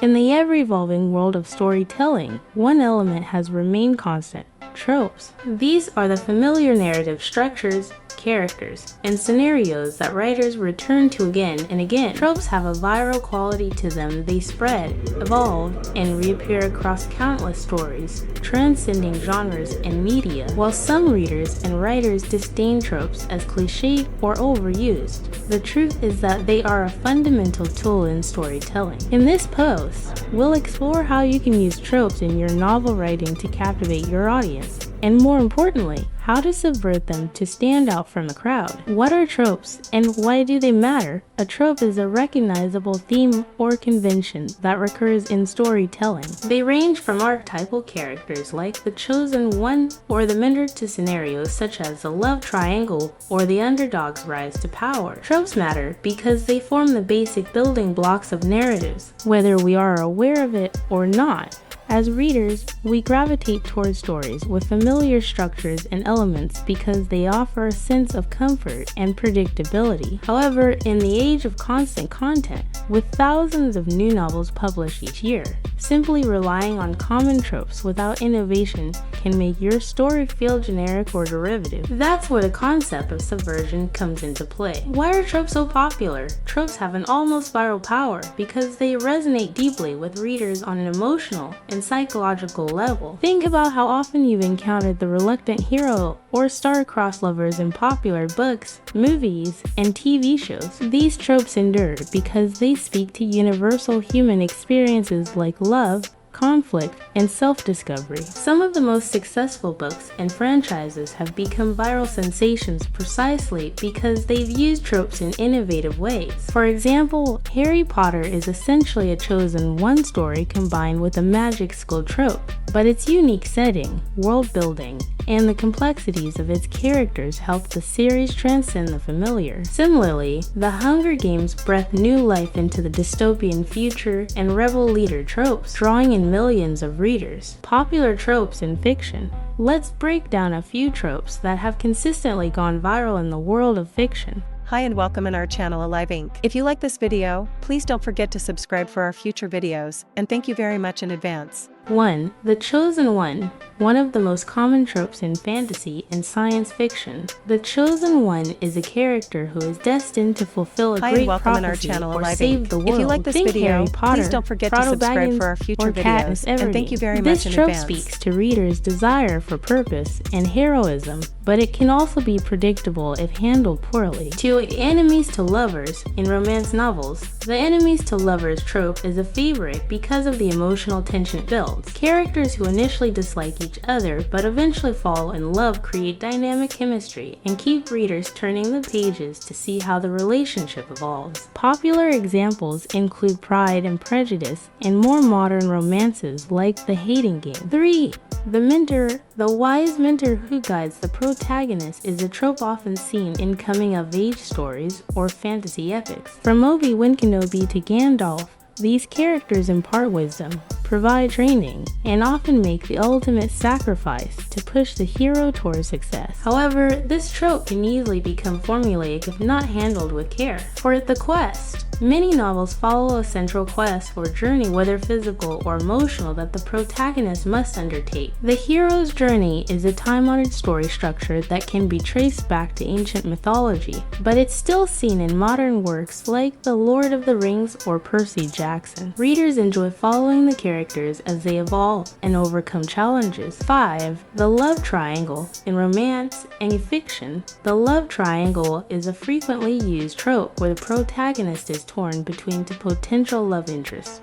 In the ever-evolving world of storytelling, one element has remained constant: tropes. These are the familiar narrative structures, characters, and scenarios that writers return to again and again. Tropes have a viral quality to them. They spread, evolve, and reappear across countless stories, transcending genres and media. While some readers and writers disdain tropes as cliched or overused, the truth is that they are a fundamental tool in storytelling. In this post, we'll explore how you can use tropes in your novel writing to captivate your audience, and more importantly, how to subvert them to stand out from the crowd. What are tropes, and why do they matter? A trope is a recognizable theme or convention that recurs in storytelling. They range from archetypal characters like the chosen one or the mentor to scenarios such as the love triangle or the underdog's rise to power. Tropes matter because they form the basic building blocks of narratives, whether we are aware of it or not. As readers, we gravitate towards stories with familiar structures and elements because they offer a sense of comfort and predictability. However, in the age of constant content, with thousands of new novels published each year, simply relying on common tropes without innovation can make your story feel generic or derivative. That's where the concept of subversion comes into play. Why are tropes so popular? Tropes have an almost viral power because they resonate deeply with readers on an emotional and psychological level. Think about how often you've encountered the reluctant hero or star-crossed lovers in popular books, movies, and TV shows. These tropes endure because they speak to universal human experiences like love, conflict, and self-discovery. Some of the most successful books and franchises have become viral sensations precisely because they've used tropes in innovative ways. For example, Harry Potter is essentially a chosen one story combined with a magic school trope, but its unique setting, world building, and the complexities of its characters help the series transcend the familiar. Similarly, The Hunger Games breathed new life into the dystopian future and rebel leader tropes, drawing in millions of readers. Popular tropes in fiction. Let's break down a few tropes that have consistently gone viral in the world of fiction. Hi and welcome in our channel Alive Inc. If you like this video, please don't forget to subscribe for our future videos, and thank you very much in advance. 1. The Chosen One. One of the most common tropes in fantasy and science fiction. The Chosen One is a character who is destined to fulfill a great prophecy or save the world. If you like this Think video, Harry Potter, please don't forget to Frodo subscribe Baggins, for our future or videos, Katniss and thank you very much in advance. advance. This trope speaks to readers' desire for purpose and heroism, but it can also be predictable if handled poorly. 2. Enemies to lovers. In romance novels, the enemies to lovers trope is a favorite because of the emotional tension it builds. Characters who initially dislike each other but eventually fall in love create dynamic chemistry and keep readers turning the pages to see how the relationship evolves. Popular examples include Pride and Prejudice and more modern romances like The Hating Game. 3. The mentor. The wise mentor who guides the protagonist is a trope often seen in coming-of-age stories or fantasy epics. From Obi-Wan Kenobi to Gandalf, these characters impart wisdom, provide training, and often make the ultimate sacrifice to push the hero towards success. However, this trope can easily become formulaic if not handled with care. For The Quest. Many novels follow a central quest or journey, whether physical or emotional, that the protagonist must undertake. The hero's journey is a time-honored story structure that can be traced back to ancient mythology, but it's still seen in modern works like The Lord of the Rings or Percy Jackson. Readers enjoy following the characters as they evolve and overcome challenges. 5. The love triangle. In romance and fiction, the love triangle is a frequently used trope where the protagonist is torn between two potential love interests.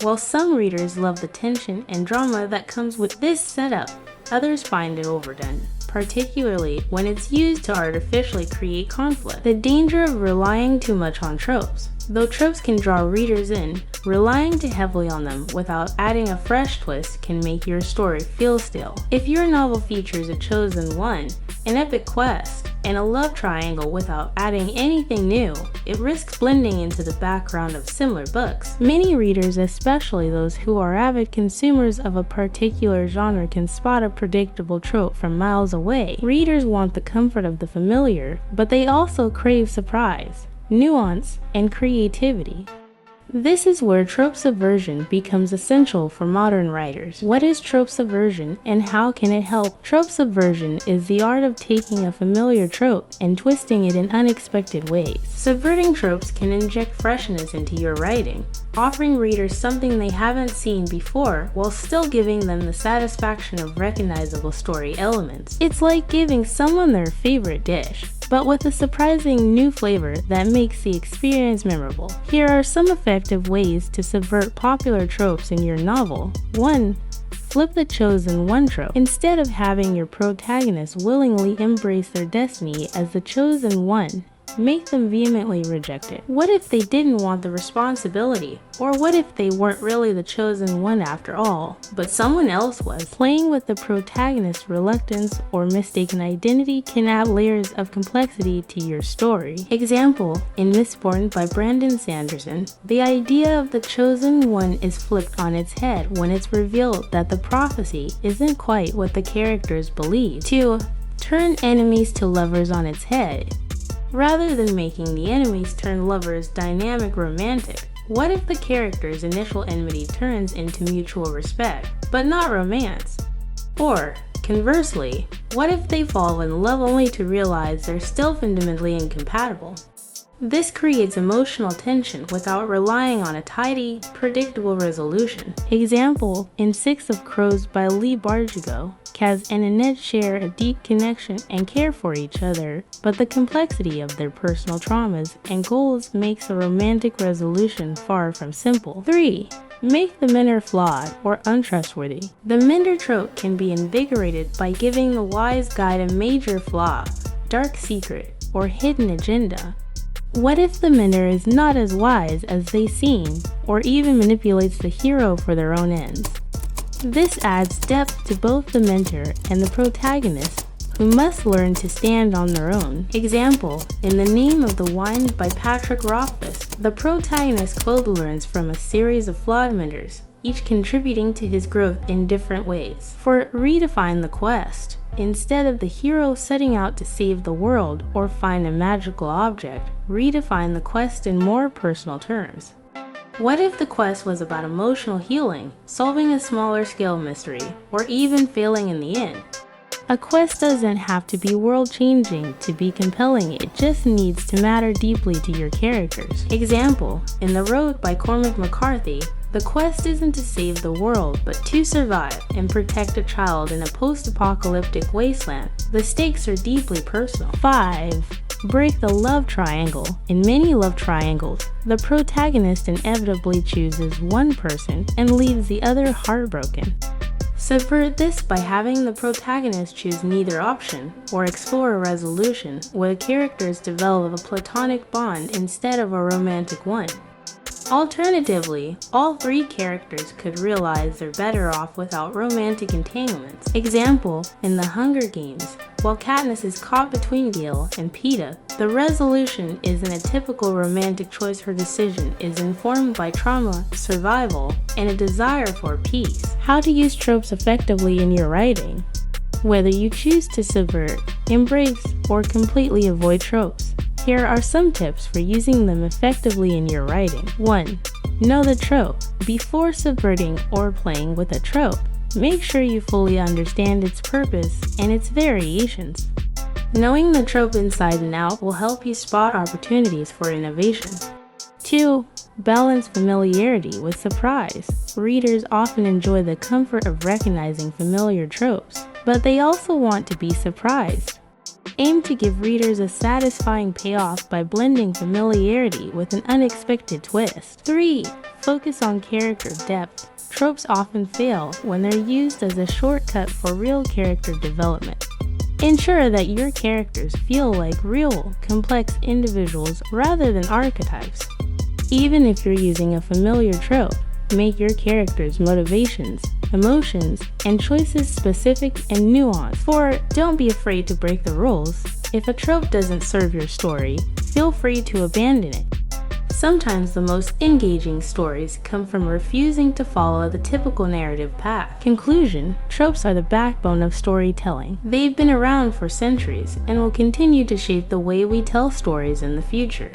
While some readers love the tension and drama that comes with this setup, others find it overdone, particularly when it's used to artificially create conflict. The danger of relying too much on tropes. Though tropes can draw readers in, relying too heavily on them without adding a fresh twist can make your story feel stale. If your novel features a chosen one, an epic quest, and a love triangle without adding anything new, it risks blending into the background of similar books. Many readers, especially those who are avid consumers of a particular genre, can spot a predictable trope from miles away. Readers want the comfort of the familiar, but they also crave surprise, nuance, and creativity. This is where trope subversion becomes essential for modern writers. What is trope subversion and how can it help? Trope subversion is the art of taking a familiar trope and twisting it in unexpected ways. Subverting tropes can inject freshness into your writing, offering readers something they haven't seen before while still giving them the satisfaction of recognizable story elements. It's like giving someone their favorite dish, but with a surprising new flavor that makes the experience memorable. Here are some effective ways to subvert popular tropes in your novel. 1. Flip the chosen one trope. Instead of having your protagonist willingly embrace their destiny as the chosen one, make them vehemently reject it. What if they didn't want the responsibility? Or what if they weren't really the chosen one after all, but someone else was? Playing with the protagonist's reluctance or mistaken identity can add layers of complexity to your story. Example, in Mistborn by Brandon Sanderson, the idea of the chosen one is flipped on its head when it's revealed that the prophecy isn't quite what the characters believe. 2. Turn enemies to lovers on its head. Rather than making the enemies turn lovers dynamic romantic, what if the character's initial enmity turns into mutual respect, but not romance? Or, conversely, what if they fall in love only to realize they're still fundamentally incompatible? This creates emotional tension without relying on a tidy, predictable resolution. Example, in Six of Crows by Lee Bardugo, Kaz and Annette share a deep connection and care for each other, but the complexity of their personal traumas and goals makes a romantic resolution far from simple. 3. Make the mentor flawed or untrustworthy. The mentor trope can be invigorated by giving the wise guide a major flaw, dark secret, or hidden agenda. What if the mentor is not as wise as they seem, or even manipulates the hero for their own ends? This adds depth to both the mentor and the protagonist, who must learn to stand on their own. Example, in The Name of the Wind by Patrick Rothfuss, the protagonist both learns from a series of flawed mentors, each contributing to his growth in different ways. For Redefine the Quest, instead of the hero setting out to save the world or find a magical object, redefine the quest in more personal terms. What if the quest was about emotional healing, solving a smaller scale mystery, or even failing in the end? A quest doesn't have to be world-changing to be compelling, it just needs to matter deeply to your characters. Example, in The Road by Cormac McCarthy, the quest isn't to save the world, but to survive and protect a child in a post-apocalyptic wasteland. The stakes are deeply personal. 5. Break the love triangle. In many love triangles, the protagonist inevitably chooses one person and leaves the other heartbroken. Subvert this by having the protagonist choose neither option, or explore a resolution where the characters develop a platonic bond instead of a romantic one. Alternatively, all three characters could realize they're better off without romantic entanglements. Example, in The Hunger Games, while Katniss is caught between Gale and Peeta, the resolution isn't a typical romantic choice. Her decision is informed by trauma, survival, and a desire for peace. How to use tropes effectively in your writing. Whether you choose to subvert, embrace, or completely avoid tropes, here are some tips for using them effectively in your writing. 1. Know the trope. Before subverting or playing with a trope, make sure you fully understand its purpose and its variations. Knowing the trope inside and out will help you spot opportunities for innovation. 2. Balance familiarity with surprise. Readers often enjoy the comfort of recognizing familiar tropes, but they also want to be surprised. Aim to give readers a satisfying payoff by blending familiarity with an unexpected twist. 3. Focus on character depth. Tropes often fail when they're used as a shortcut for real character development. Ensure that your characters feel like real, complex individuals rather than archetypes. Even if you're using a familiar trope, make your characters' motivations, emotions, and choices specific and nuanced. 4. Don't be afraid to break the rules. If a trope doesn't serve your story, feel free to abandon it. Sometimes the most engaging stories come from refusing to follow the typical narrative path. Conclusion: tropes are the backbone of storytelling. They've been around for centuries and will continue to shape the way we tell stories in the future.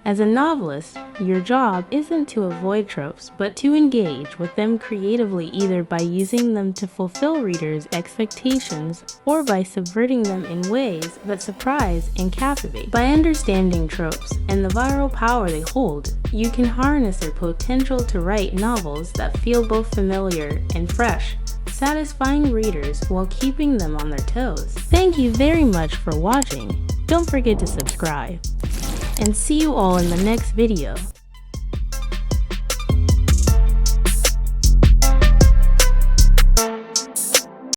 As a novelist, your job isn't to avoid tropes, but to engage with them creatively, either by using them to fulfill readers' expectations or by subverting them in ways that surprise and captivate. By understanding tropes and the viral power they hold, you can harness their potential to write novels that feel both familiar and fresh, satisfying readers while keeping them on their toes. Thank you very much for watching. Don't forget to subscribe. And see you all in the next video.